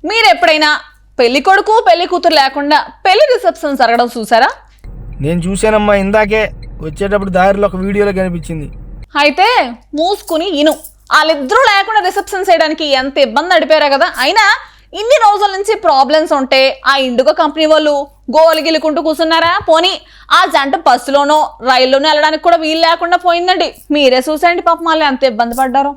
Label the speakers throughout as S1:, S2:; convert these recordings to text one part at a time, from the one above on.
S1: మీరు ఎప్పుడైనా పెళ్లి కొడుకు పెళ్లి కూతురు లేకుండా పెళ్లి రిసెప్షన్ జరగడం చూసారా?
S2: నేను చూశానమ్మా, ఇందాకే వచ్చేటప్పుడు దారిలో ఒక వీడియోలో కనిపించింది.
S1: అయితే మూసుకుని ఇను. వాళ్ళిద్దరూ లేకుండా రిసెప్షన్ చేయడానికి ఎంత ఇబ్బంది నడిపారా కదా. అయినా ఇన్ని రోజుల నుంచి ప్రాబ్లమ్స్ ఉంటే ఆ ఇండిగో కంపెనీ వాళ్ళు గోలు గిలుకుంటూ కూర్చున్నారా? పోనీ ఆ జంట బస్సులోనో రైల్లోనో వెళ్ళడానికి కూడా వీలు లేకుండా పోయిందండి. మీరే చూసండి పాపం వాళ్ళు ఎంత ఇబ్బంది పడ్డారో.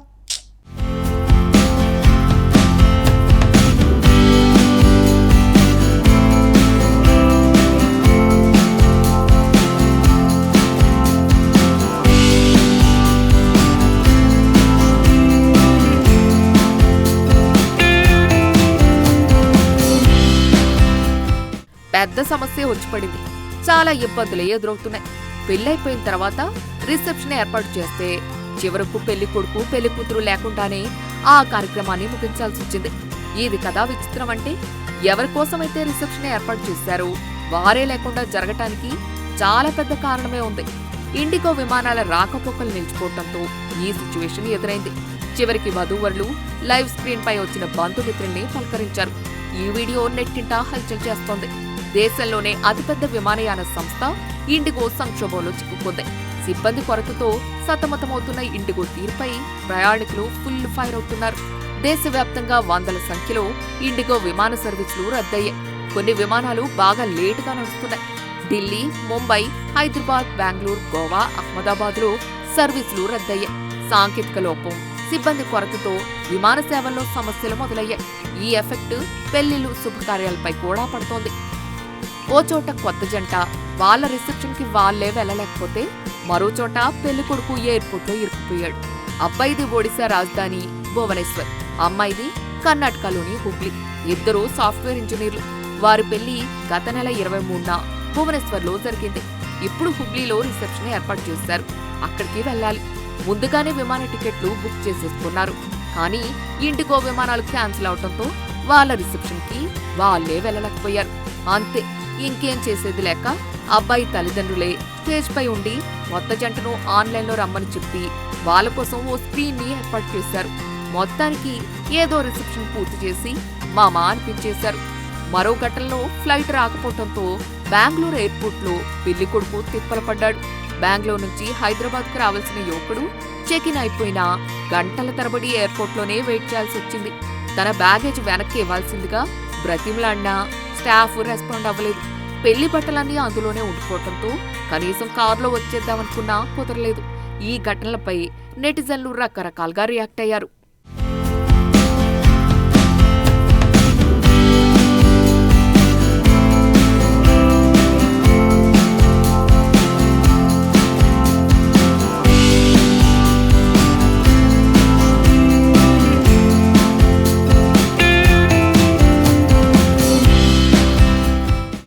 S3: పెద్ద సమస్య వచ్చి పడింది. చాలా ఇబ్బందులు ఎదురవుతున్నాయి. పెళ్లైపోయిన తర్వాత రిసెప్షన్ ఏర్పాటు చేస్తే చివరకు పెళ్లి కొడుకు పెళ్లి కూతురు లేకుండానే ఆ కార్యక్రమాన్ని ముగించాల్సి వచ్చింది. ఇది కదా విచిత్రం. అంటే ఎవరి కోసమైతే రిసెప్షన్ ఏర్పాటు చేశారో వారే లేకుండా జరగటానికి చాలా పెద్ద కారణమే ఉంది. ఇండిగో విమానాల రాకపోకలు నిలిచిపోవడంతో ఈ సిచ్యువేషన్ ఎదురైంది. చివరికి వధూవరులు లైవ్ స్క్రీన్ పై వచ్చిన బంధుమిత్రుల్ని పలకరించారు. ఈ వీడియో నెట్టింటా హల్చల్ చేస్తోంది. దేశంలోనే అతిపెద్ద విమానయాన సంస్థ ఇండిగో సంక్షోభంలో చిక్కుకుంది. సిబ్బంది కొరతతో సతమతమవుతున్న ఇండిగో తీరుపై ప్రయాణికులు ఫుల్ ఫైర్ అవుతున్నారు. దేశవ్యాప్తంగా వందల సంఖ్యలో ఇండిగో విమాన సర్వీసులు రద్దయ్యాయి. కొన్ని విమానాలు బాగా లేటుగా నడుస్తున్నాయి. ఢిల్లీ, ముంబై, హైదరాబాద్, బెంగళూరు, గోవా, అహ్మదాబాద్లో సర్వీసులు రద్దయ్యాయి. సాంకేతిక లోపం, సిబ్బంది కొరతతో విమాన సేవల్లో సమస్యలు మొదలయ్యాయి. ఈ ఎఫెక్ట్ పెళ్లిళ్లు, శుభకార్యాలపై కూడా పడుతోంది. ఓ చోట కొత్త జంట వాళ్ళ రిసెప్షన్ కి వాళ్లే వెళ్లలేకపోతే మరో చోట పెళ్లి కొడుకు ఎయిర్పోర్ట్ లో ఇరుక్కుపోయాడు. అబ్బాయిది ఒడిశా రాజధాని భువనేశ్వర్, అమ్మాయిది కర్ణాటకలోని హుబ్లీ. ఇద్దరూ సాఫ్ట్వేర్ ఇంజనీర్లు. వారి పెళ్లి గత నెల 23న భువనేశ్వర్ లో జరిగింది. ఇప్పుడు హుబ్లీలో రిసెప్షన్ ఏర్పాటు చేశారు. అక్కడికి వెళ్లాలి. ముందుగానే విమాన టికెట్లు బుక్ చేసేసుకున్నారు. కానీ ఇండిగో విమానాలు క్యాన్సిల్ అవడంతో వాళ్ళ రిసెప్షన్ కి వాళ్లే వెళ్లలేకపోయారు. అంతే, ఇంకేం చేసేది లేక అబ్బాయి తల్లిదండ్రులే స్టేజ్ పై ఉండి కొత్త జంటను ఆన్లైన్లో రమ్మని చెప్పి వాళ్ళ కోసం ఓ స్క్రీన్ ని ఏర్పాటు చేశారు. మొత్తానికి ఏదో రిసెప్షన్ పూర్తి చేసి మామా అనిపించేశారు. మరో ఘటనలో ఫ్లైట్ రాకపోవడంతో బెంగళూరు ఎయిర్పోర్ట్ లో పెళ్లి కొడుకు తిప్పలు పడ్డాడు. బెంగళూరు నుంచి హైదరాబాద్ కు రావాల్సిన యువకుడు చెక్ ఇన్ అయిపోయినా గంటల తరబడి ఎయిర్పోర్ట్ లోనే వెయిట్ చేయాల్సి వచ్చింది. తన బ్యాగేజ్ వెనక్కి ఇవ్వాల్సిందిగా బ్రతిమలాడినా స్టాఫ్ రెస్పాండ్ అవ్వలేదు. పెళ్లి బట్టలన్నీ అందులోనే ఉండిపోవడంతో కనీసం కారులో వచ్చేద్దామనుకున్నా కుదరలేదు. ఈ ఘటనలపై నెటిజన్లు రకరకాలుగా రియాక్ట్ అయ్యారు.